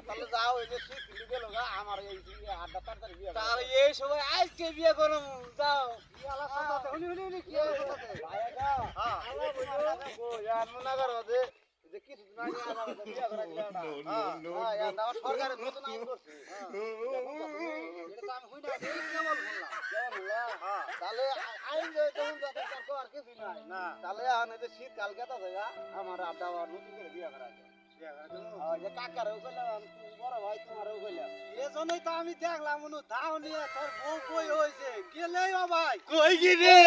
তাহলে যাও এই যে ঠিক কিন্তু গেল গা আমার এই আড্ডা তাড়াতাড়ি বিয়ে তাহলে এই সময় আজকে বিয়ে করুম যাও কি আলা কথা হুনি কি কথা ভাইয়া গা আলা বলো ইয়ার মনে করো যে কিছু দিন আগে আমার বিয়ে করা দিলা না হ্যাঁ ইয়ার দাও সরকারের নতুন আইন করছে এটা তো আমি হই না কেমন বললাম তাহলে আইন যে তখন যাতে করতে আর কিছু নাই না তাহলে আনে যে শীত কাল কেটা জায়গা আমার আড্ডা নতুন করে বিয়ে করা যায় যে কাকারও কইলাম বড় ভাই তোমারও কইলাম এজন্যই তো আমি দেখলাম অনু ধাও নিয়ে তোর বউ কই হইছে গেলেই ও ভাই কই গিরে